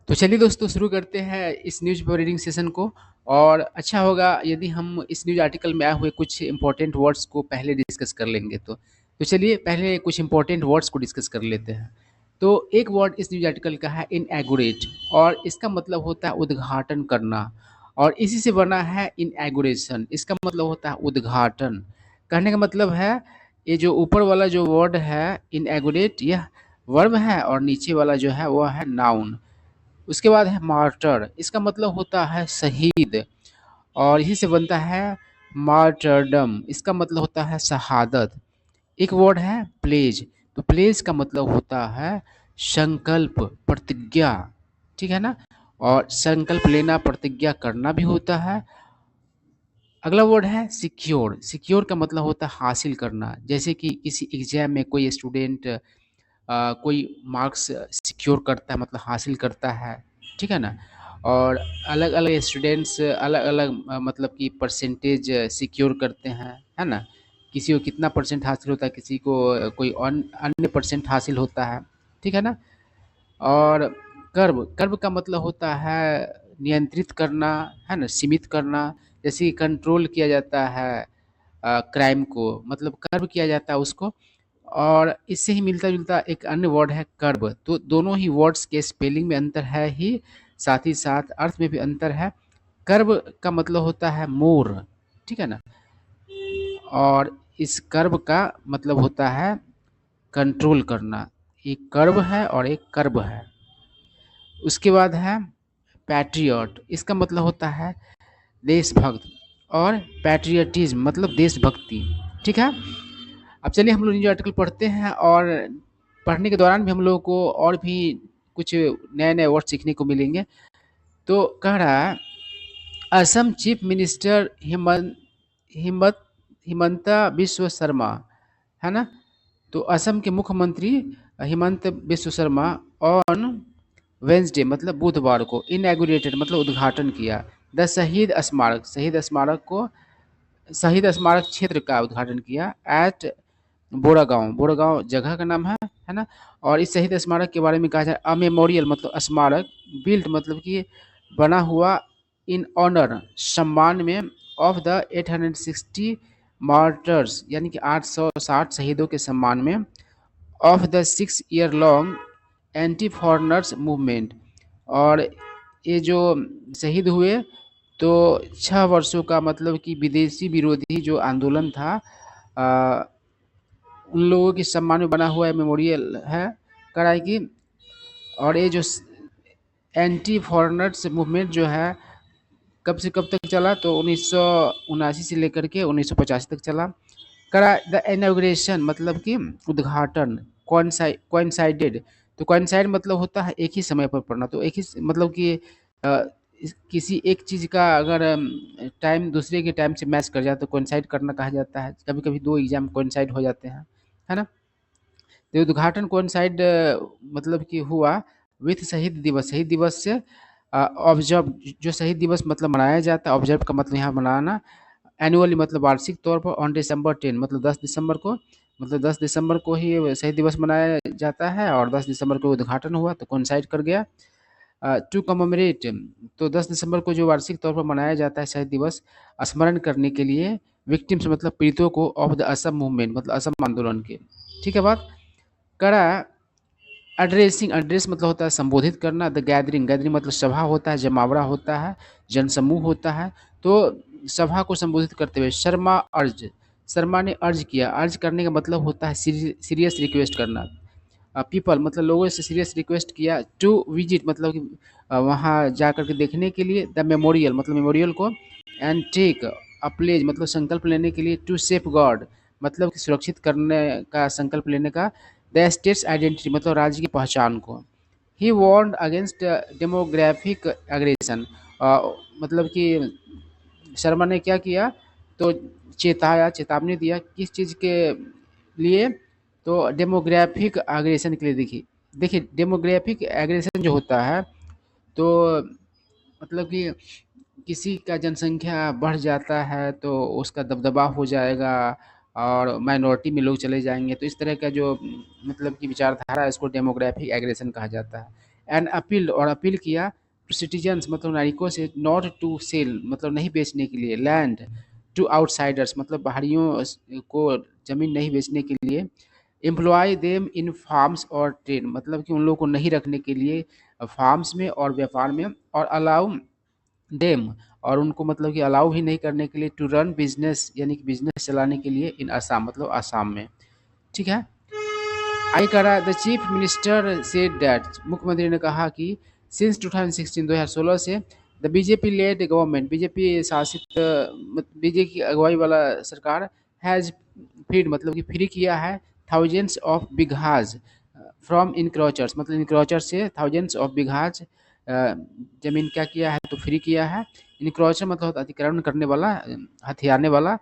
तो चलिए दोस्तों शुरू करते हैं इस न्यूज़ पेपर रीडिंग सेशन को। और अच्छा होगा यदि हम इस न्यूज़ आर्टिकल में आए हुए कुछ इंपॉर्टेंट वर्ड्स को पहले डिस्कस कर लेंगे। तो चलिए पहले कुछ इंपॉर्टेंट वर्ड्स को डिस्कस कर लेते हैं। तो एक वर्ड इस न्यूज़ आर्टिकल का है इनएगोरेट, और इसका मतलब होता है उद्घाटन करना, और इसी से बना है इनएगोरेशन। इसका मतलब होता है उद्घाटन। कहने का मतलब है ये जो ऊपर वाला जो वर्ड है इनएगोरेट, यह वर्ब है, और नीचे वाला जो है वह है नाउन। उसके बाद है मार्टर, इसका मतलब होता है शहीद, और इसी से बनता है मार्टरडम। इसका मतलब होता है शहादत। एक वर्ड है प्लेज, तो प्लेज का मतलब होता है संकल्प, प्रतिज्ञा। ठीक है ना। और संकल्प लेना, प्रतिज्ञा करना भी होता है। अगला वर्ड है सिक्योर। सिक्योर का मतलब होता है हासिल करना, जैसे कि किसी एग्जाम में कोई स्टूडेंट कोई मार्क्स सिक्योर करता है, मतलब हासिल करता है। ठीक है ना। और अलग अलग स्टूडेंट्स अलग अलग मतलब कि परसेंटेज सिक्योर करते हैं, है ना। किसी को कितना परसेंट हासिल होता है, किसी को कोई अन्य परसेंट हासिल होता है। ठीक है ना। और कर्व, कर्व का मतलब होता है नियंत्रित करना, है ना, सीमित करना। जैसे कंट्रोल किया जाता है क्राइम को, मतलब कर्व किया जाता है उसको। और इससे ही मिलता जुलता एक अन्य वर्ड है कर्व। तो दोनों ही वर्ड्स के स्पेलिंग में अंतर है ही, साथ ही साथ अर्थ में भी अंतर है। कर्व का मतलब होता है मोर। ठीक है ना। और इस कर्व का मतलब होता है कंट्रोल करना। एक कर्व है और एक कर्व है। उसके बाद है पैट्रियट, इसका मतलब होता है देशभक्त, और पैट्रियटिज्म मतलब देशभक्ति। ठीक है। अब चलिए हम लोग न्यूज आर्टिकल पढ़ते हैं, और पढ़ने के दौरान भी हम लोगों को और भी कुछ नए नए वर्ड सीखने को मिलेंगे। तो कह रहा है असम चीफ मिनिस्टर हिमत हिमंता बिश्व शर्मा, है ना। तो असम के मुख्यमंत्री हिमंत बिश्व शर्मा ऑन वेंसडे मतलब बुधवार को इनएगुरेटेड मतलब उद्घाटन किया द शहीद स्मारक, शहीद स्मारक को, शहीद स्मारक क्षेत्र का उद्घाटन किया एट बोरागांव। बोरागांव जगह का नाम है ना। और इस शहीद स्मारक के बारे में कहा जाए अ मेमोरियल मतलब स्मारक, बिल्ट मतलब कि बना हुआ, इन ऑनर सम्मान में, ऑफ द 860 मार्टर्स यानी कि 860 शहीदों के सम्मान में, of the 6 year long anti foreigners movement. और ये जो शहीद हुए, तो 6 वर्षों का मतलब कि विदेशी विरोधी जो आंदोलन था, आ, उन लोगों के सम्मान में बना हुआ मेमोरियल है कराई की। और ये जो एंटी फॉरेनर्स मूवमेंट जो है कब से कब तक चला, तो 1979 से लेकर के 1985 तक चला। करा द इनॉग्रेशन मतलब कि उद्घाटन, कोइंसाइडेड। तो कोइंसाइड मतलब होता है एक ही समय पर पढ़ना, तो एक ही मतलब कि अ, किसी एक चीज़ का अगर टाइम दूसरे के टाइम से मैच कर जाए तो कोइंसाइड करना कहा जाता है। कभी कभी दो एग्जाम कोइंसाइड हो जाते हैं, है ना। तो उद्घाटन कोइंसाइड मतलब कि हुआ विथ शहीद दिवस, शहीद दिवस से। ऑब्जर्व जो शहीद दिवस मतलब मनाया जाता है, ऑब्जर्व का मतलब यहाँ मनाना, एनुअली मतलब वार्षिक तौर पर, ऑन December 10 मतलब 10 दिसंबर को, मतलब 10 दिसंबर को ही शहीद दिवस मनाया जाता है, और 10 दिसंबर को उद्घाटन हुआ तो कोइंसाइड कर गया। टू कमोमरेट, तो 10 दिसंबर को जो वार्षिक तौर पर मनाया जाता है शहीद दिवस, स्मरण करने के लिए विक्टिम्स मतलब पीड़ितों को, ऑफ द असम मूवमेंट मतलब असम आंदोलन के। ठीक है बात। करा एड्रेसिंग, एड्रेस मतलब होता है संबोधित करना। द गैदरिंग, गैदरिंग मतलब सभा होता है, जमावड़ा होता है, जनसमूह होता है। तो सभा को संबोधित करते हुए शर्मा अर्ज, शर्मा ने अर्ज किया। अर्ज करने का मतलब होता है सीरियस रिक्वेस्ट करना। पीपल मतलब लोगों से सीरियस रिक्वेस्ट किया। टू विजिट मतलब कि वहाँ जा कर के देखने के लिए। द मेमोरियल मतलब मेमोरियल को। एंड टेक अ प्लेज मतलब संकल्प लेने के लिए। टू सेफ गार्ड मतलब कि सुरक्षित करने का संकल्प लेने का। द स्टेट्स आइडेंटिटी मतलब राज्य की पहचान को। ही वार्नड अगेंस्ट डेमोग्राफिक एग्रेशन, मतलब कि शर्मा ने क्या किया, तो चेताया, चेतावनी दिया किस चीज़ के लिए, तो डेमोग्राफिक एग्रेशन के लिए। देखिए देखिए डेमोग्राफिक एग्रेशन जो होता है, तो मतलब कि किसी का जनसंख्या बढ़ जाता है तो उसका दबदबा हो जाएगा, और माइनॉरिटी में लोग चले जाएंगे। तो इस तरह का जो मतलब कि विचारधारा है, इसको डेमोग्राफिक एग्रेशन कहा जाता है। एंड अपील और अपील किया टू सिटीजन्स मतलब नागरिकों से नॉट टू सेल मतलब नहीं बेचने के लिए लैंड टू आउटसाइडर्स मतलब बाहरियों को ज़मीन नहीं बेचने के लिए एम्प्लॉय देम इन फार्म्स और ट्रेड मतलब कि उन लोगों को नहीं रखने के लिए फार्म्स में और व्यापार में और अलाउ देम और उनको मतलब कि अलाउ भी नहीं करने के लिए टू रन बिजनेस यानी कि बिजनेस चलाने के लिए इन असम मतलब असम में। ठीक है। आई करा the chief minister said that मुख्यमंत्री ने कहा कि सिंस 2016 से the BJP lead government BJP शासित बीजेपी की अगुवाई वाला सरकार हैज़ फ्रीड मतलब कि फ्री किया है थाउजेंड्स ऑफ बिगहाज फ्रॉम इनक्रोचर्स मतलब इनक्रोचर से थाउजेंड्स ऑफ बिगहाज जमीन क्या किया है तो फ्री किया है। इनक्रोचर मतलब अतिक्रमण करने वाला हथियारने वाला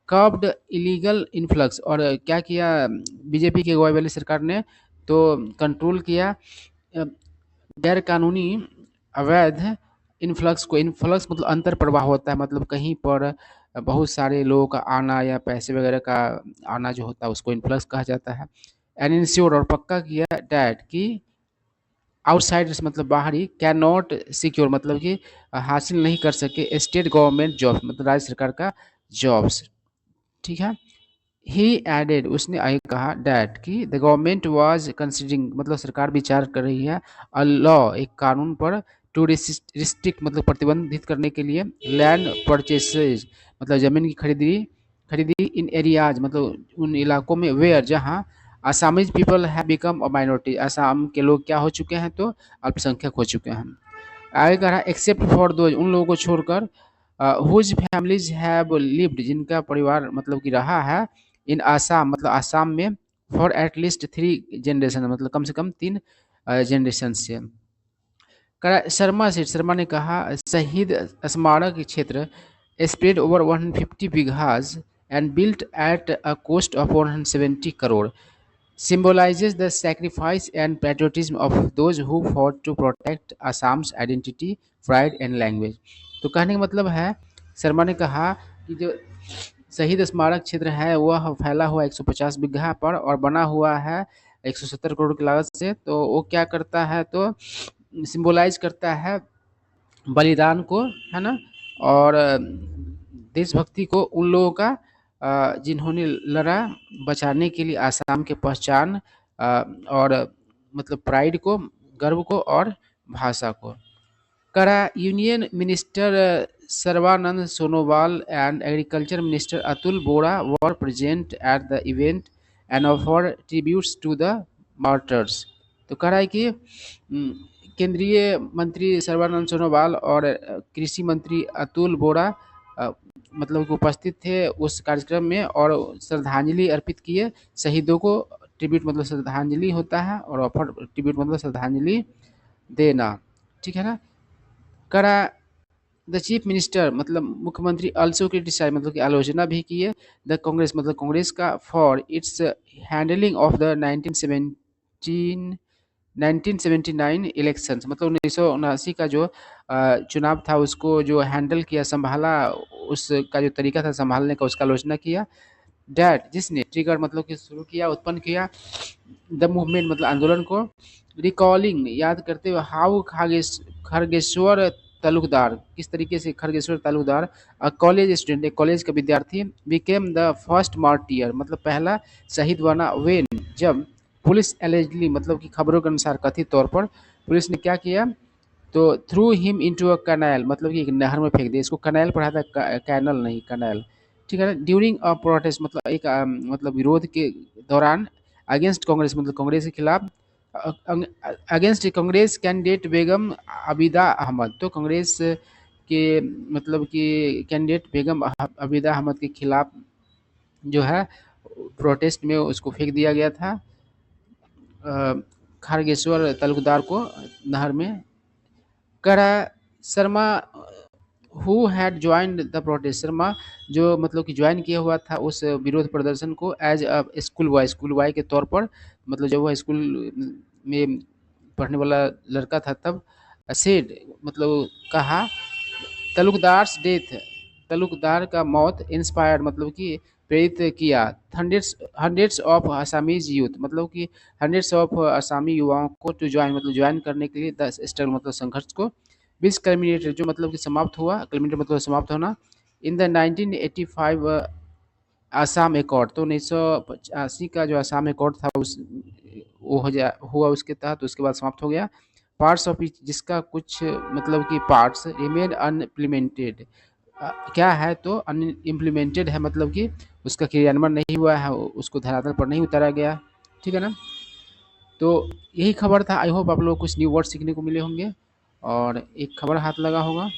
कर्ब्ड इलीगल इन्फ्लक्स और क्या किया बीजेपी की अगुवाई वाली सरकार ने तो कंट्रोल किया गैर कानूनी अवैध इन्फ्लक्स को। इन्फ्लक्स मतलब अंतर प्रवाह होता है मतलब कहीं पर बहुत सारे लोगों का आना या पैसे वगैरह का आना जो होता है उसको इन्फ्लक्स कहा जाता है। एंड इंश्योर और पक्का किया डैट कि आउटसाइडर्स मतलब बाहरी कैन नॉट सिक्योर मतलब कि हासिल नहीं कर सके स्टेट गवर्नमेंट जॉब मतलब राज्य सरकार का जॉब्स। ठीक है। ही एडेड उसने आगे कहा डैट कि द गवर्नमेंट वाज कंसिडरिंग मतलब सरकार विचार कर रही है अ लॉ एक कानून पर टू रिस्ट्रिक्ट मतलब प्रतिबंधित करने के लिए लैंड परचेसेज मतलब ज़मीन की खरीदी खरीदी इन एरियाज मतलब उन इलाकों में वेयर जहां असामीज पीपल है बिकम अ माइनॉरिटी असम के लोग क्या हो चुके हैं तो अल्पसंख्यक हो चुके हैं। आगे कहा एक्सेप्ट फॉर दोज उन लोगों को छोड़कर हुज फैमिलीज हैव लिव्ड जिनका परिवार मतलब कि रहा है इन आसाम मतलब आसाम में फॉर एटलीस्ट 3 जनरेशन मतलब कम से कम 3 जनरेशन से। शर्मा से शर्मा ने कहा शहीद स्मारक क्षेत्र spread over 150 bighas and built at a cost of 170 crore symbolizes the sacrifice and patriotism of those who fought to protect Assam's identity, pride and language। तो कहने का मतलब है शर्मा ने कहा कि जो शहीद स्मारक क्षेत्र है वह फैला हुआ 150 बीघा पर और बना हुआ है 170 करोड़ की लागत से। तो वो क्या करता है तो सिंबलाइज करता है बलिदान को है ना और देशभक्ति को उन लोगों का जिन्होंने लड़ा बचाने के लिए आसाम के पहचान और मतलब प्राइड को गर्व को और भाषा को। करा union minister Sarbananda Sonowal and agriculture minister Atul Bora were present at the event and offer tributes to the martyrs. तो कह रहा है कि केंद्रीय मंत्री सर्बानंद सोनोवाल और कृषि मंत्री अतुल बोरा मतलब कि उपस्थित थे उस कार्यक्रम में और श्रद्धांजलि अर्पित किए शहीदों को। ट्रिब्यूट मतलब श्रद्धांजलि होता है और ऑफर ट्रिब्यूट मतलब श्रद्धांजलि देना। ठीक है ना। करा द चीफ मिनिस्टर मतलब मुख्यमंत्री अल्सो क्रिटिसाइज मतलब कि आलोचना भी की है द कांग्रेस मतलब कांग्रेस का for its handling of the 1979 elections मतलब 1979 का जो चुनाव था उसको जो हैंडल किया संभाला उसका जो तरीका था संभालने का उसका आलोचना किया। डैट जिसने ट्रिगर मतलब कि शुरू किया उत्पन्न किया द मूवमेंट मतलब आंदोलन को। रिकॉलिंग याद करते हुए हाउ खरगेश्वर तालुकदार किस तरीके से खरगेश्वर तालुकदार कॉलेज स्टूडेंट एक कॉलेज का विद्यार्थी बिकेम द फर्स्ट मार्टियर मतलब पहला शहीद बना वेन जब पुलिस एलिजली मतलब कि खबरों के अनुसार कथित तौर पर पुलिस ने क्या किया तो through him into a canal मतलब कि एक नहर में फेंक दिया। इसको कैनाल पढ़ा था कैनल नहीं कैनाल। ठीक है ना। ड्यूरिंग अ प्रोटेस्ट मतलब एक मतलब विरोध के दौरान अगेंस्ट कांग्रेस मतलब कांग्रेस के खिलाफ अगेंस्ट कांग्रेस कैंडिडेट बेगम अबीदा अहमद। तो कांग्रेस के मतलब कि कैंडिडेट बेगम अबीदा अहमद के खिलाफ जो है प्रोटेस्ट में उसको फेंक दिया गया था खारगेश्वर तालुकदार को नहर में। करा Sharma who had joined the protest Sharma जो मतलब कि ज्वाइन किया हुआ था उस विरोध प्रदर्शन को एज अ स्कूल बॉय के तौर पर मतलब जब वह स्कूल में पढ़ने वाला लड़का था तब सेड मतलब कहा तालुकदार्स डेथ तालुकदार का मौत इंस्पायर्ड मतलब कि प्रेरित किया। Hundreds hundreds of Assamese youth, मतलब कि हंड्रेड्स ऑफ असामी युवाओं को टू ज्वाइन, मतलब ज्वाइन करने के लिए, द स्ट्रगल मतलब संघर्ष को, विच कल्मिनेटेड जो मतलब कि समाप्त हुआ, कल्मिनेट मतलब समाप्त होना, इन द 1985 आसाम एकॉर्ड। तो 1985 का जो आसाम एकॉर्ड था उस वो हुआ उसके तहत, उसके बाद समाप्त हो गया। पार्ट्स ऑफ इच, जिसका कुछ मतलब कि पार्ट्स रिमेन अनइम्प्लीमेंटेड, क्या है तो अनइम्प्लीमेंटेड है, मतलब कि उसका क्रियान्वयन नहीं हुआ है, उसको धरातल पर नहीं उतारा गया। ठीक है ना। तो यही खबर था। आई होप आप लोग को कुछ न्यू वर्ड सीखने को मिले होंगे और एक खबर हाथ लगा होगा।